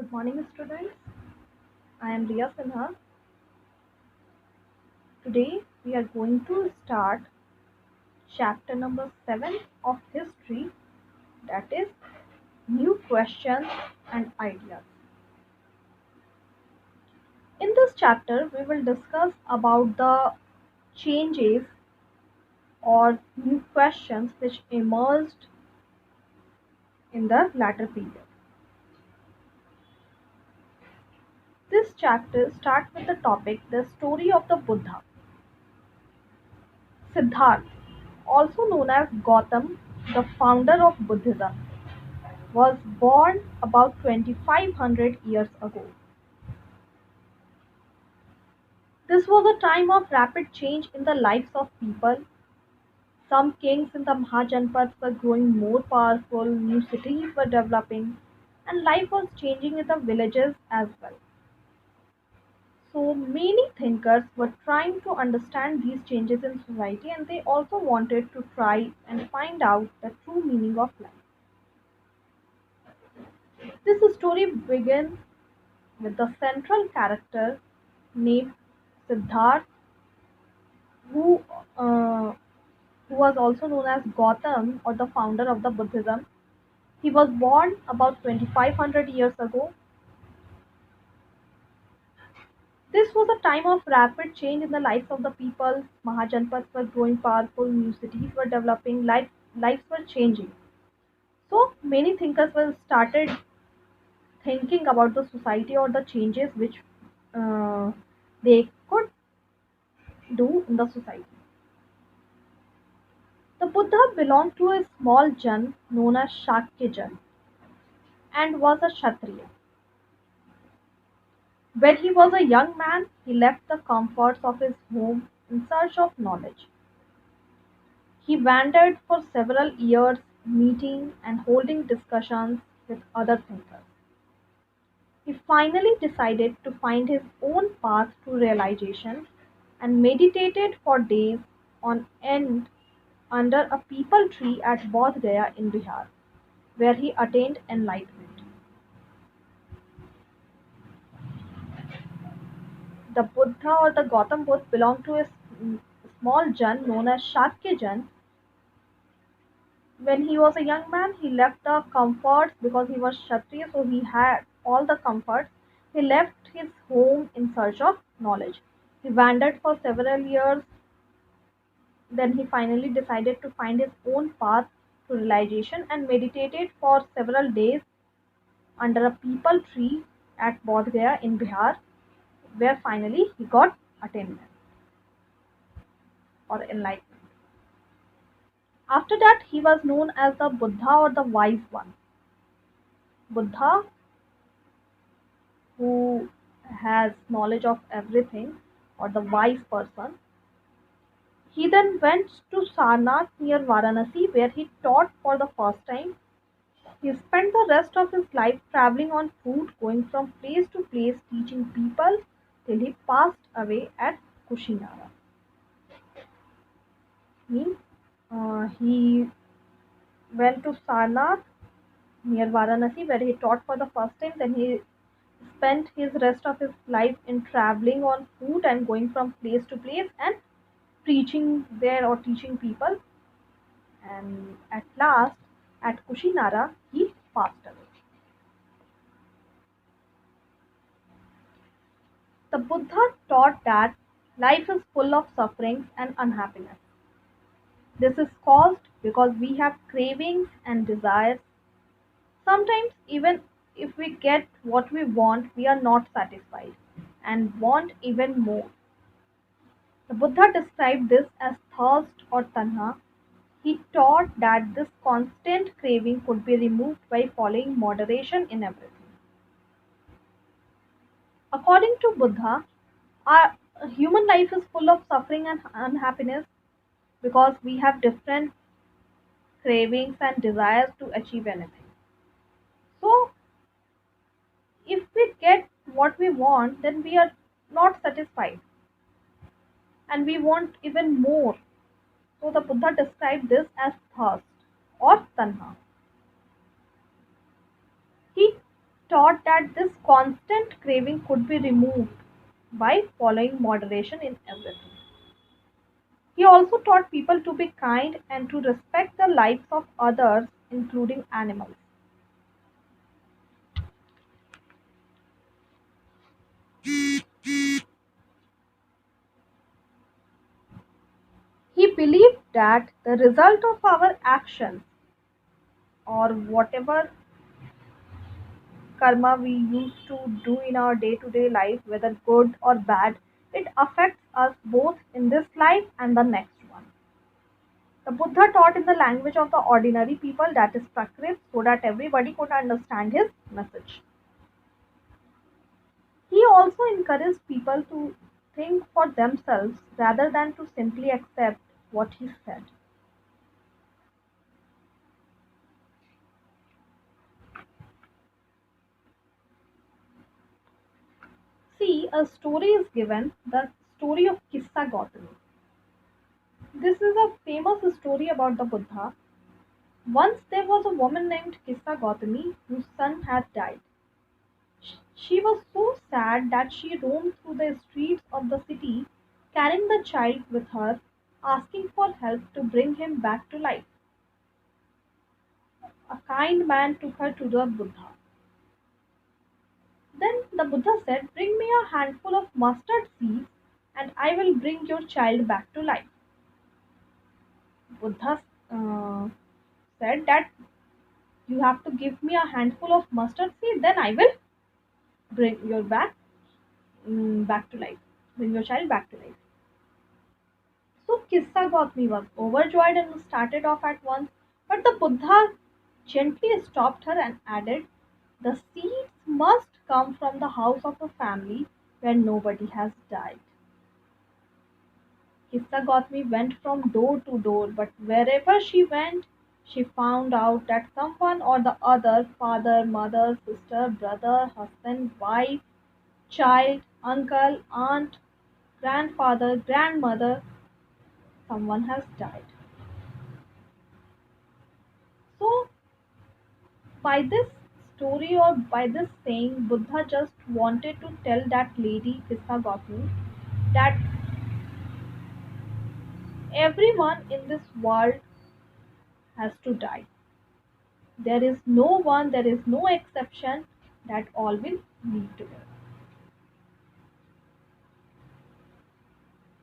Good morning, students. I am Riya Sinha. Today we are going to start chapter number 7 of history, that is new questions and ideas. In this chapter we will discuss about the changes or new questions which emerged in the latter period. This chapter starts with the topic the story of the Buddha. Siddhartha, also known as Gautam, the founder of Buddhism, was born about 2500 years ago. This was a time of rapid change in the lives of people. Some kings in the Mahajanpads were growing more powerful, new cities were developing, and life was changing in the villages as well. So many thinkers were trying to understand these changes in society and they also wanted to try and find out the true meaning of life. This story begins with the central character named Siddhartha, who uh, who was also known as Gautam or the founder of the Buddhism. He was born about 2500 years ago. This was a time of rapid change in the lives of the people. Mahajanpads were growing powerful, new cities were developing, lives were changing. So many thinkers were started thinking about the society or the changes which uh, they could do in the society. The Buddha belonged to a small Jan known as Shakya Jan and was a Kshatriya. When he was a young man, he left the comforts of his home in search of knowledge. He wandered for several years, meeting and holding discussions with other thinkers. He finally decided to find his own path to realization and meditated for days on end under a peepal tree at Bodh Gaya in Bihar, where he attained enlightenment. The Buddha or the Gautam Buddha belonged to a small Jan known as Shakya Jan. When he was a young man, he left the comforts because he was Kshatriya, so he had all the comforts. He left his home in search of knowledge. He wandered for several years, then he finally decided to find his own path to realization and meditated for several days under a peepal tree at Bodh Gaya in Bihar, where finally he got attainment or enlightenment. After that, he was known as the Buddha or the Wise One. Buddha, who has knowledge of everything, or the wise person. He then went to Sarnath near Varanasi, where he taught for the first time. He spent the rest of his life traveling on foot, going from place to place, teaching people till he passed away at Kushinara. Means he went to Sarnath near Varanasi, where he taught for the first time. Then he spent his rest of his life in traveling on foot and going from place to place and preaching there or teaching people. And at last, at Kushinara, he passed away. The Buddha taught that life is full of sufferings and unhappiness. This is caused because we have cravings and desires. Sometimes, even if we get what we want, we are not satisfied and want even more. The Buddha described this as thirst or tanha. He taught that this constant craving could be removed by following moderation in everything. According to Buddha, our human life is full of suffering and unhappiness because we have different cravings and desires to achieve anything. So, if we get what we want, then we are not satisfied and we want even more. So, the Buddha described this as thirst or tanha. He taught that this constant craving could be removed by following moderation in everything. He also taught people to be kind and to respect the lives of others, including animals. He believed that the result of our actions, or whatever karma we used to do in our day to day life, whether good or bad, it affects us both in this life and the next one. The Buddha taught in the language of the ordinary people, that is Prakrit, so that everybody could understand his message. He also encouraged people to think for themselves rather than to simply accept what he said. See, a story is given, the story of Kissa Gautami. This is a famous story about the Buddha. Once there was a woman named Kissa Gautami whose son had died. She was so sad that she roamed through the streets of the city, carrying the child with her, asking for help to bring him back to life. A kind man took her to the Buddha. Then the Buddha said, "Bring me a handful of mustard seeds and I will bring your child back to life." Buddha said that you have to give me a handful of mustard seed, then I will bring your back to life, bring your child back to life. So Kissa Gautami was overjoyed and started off at once, but the Buddha gently stopped her and added, "The seeds must come from the house of a family where nobody has died." Kissa Gautami went from door to door, but wherever she went, she found out that someone or the other, father, mother, sister, brother, husband, wife, child, uncle, aunt, grandfather, grandmother, someone has died. So, by this story or by this saying, Buddha just wanted to tell that lady, Kissa Gautami, that everyone in this world has to die. There is no one, there is no exception, that all will meet together.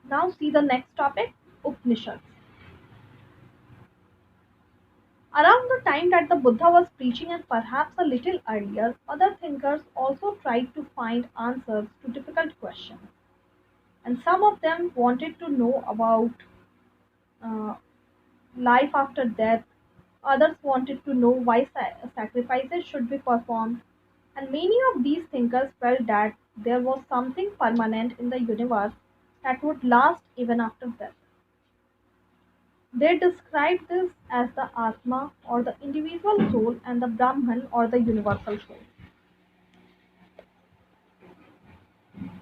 Now, see the next topic, Upanishads. Around the time that the Buddha was preaching, and perhaps a little earlier, other thinkers also tried to find answers to difficult questions. And some of them wanted to know about uh, life after death, others wanted to know why sacrifices should be performed, and many of these thinkers felt that there was something permanent in the universe that would last even after death. They described this as the Atma or the individual soul and the Brahman or the universal soul.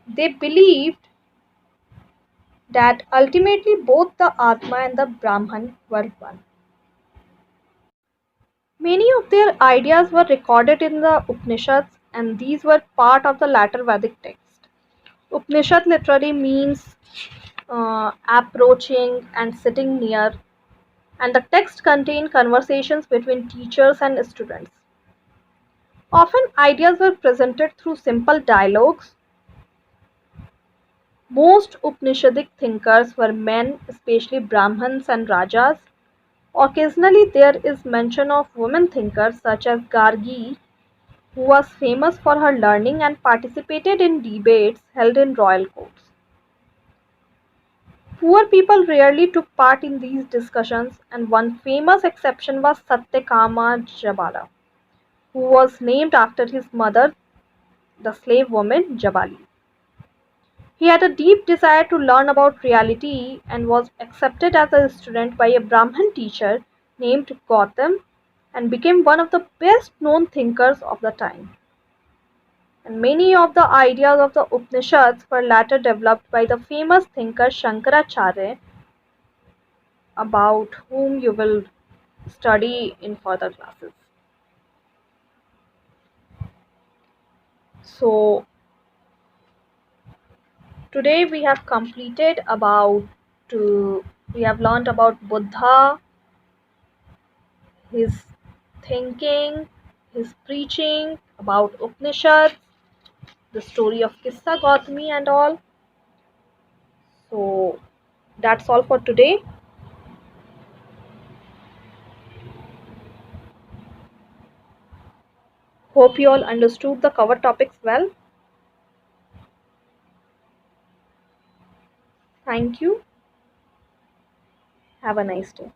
They believed that ultimately both the Atma and the Brahman were one. Many of their ideas were recorded in the Upanishads, and these were part of the later Vedic text. Upanishad literally means approaching and sitting near, and the text contained conversations between teachers and students. Often, ideas were presented through simple dialogues. Most Upanishadic thinkers were men, especially Brahmins and Rajas. Occasionally, there is mention of women thinkers such as Gargi, who was famous for her learning and participated in debates held in royal courts. Poor people rarely took part in these discussions, and one famous exception was Satyakama Jabala, who was named after his mother, the slave woman Jabali. He had a deep desire to learn about reality and was accepted as a student by a Brahmin teacher named Gautam and became one of the best known thinkers of the time. And many of the ideas of the Upanishads were later developed by the famous thinker Shankaracharya, about whom you will study in further classes. So today we have completed about uh, we have learned about Buddha, his thinking, his preaching, about Upanishads, the story of Kissa Gautami and all. So that's all for today. Hope you all understood the cover topics well. Thank you. Have a nice day.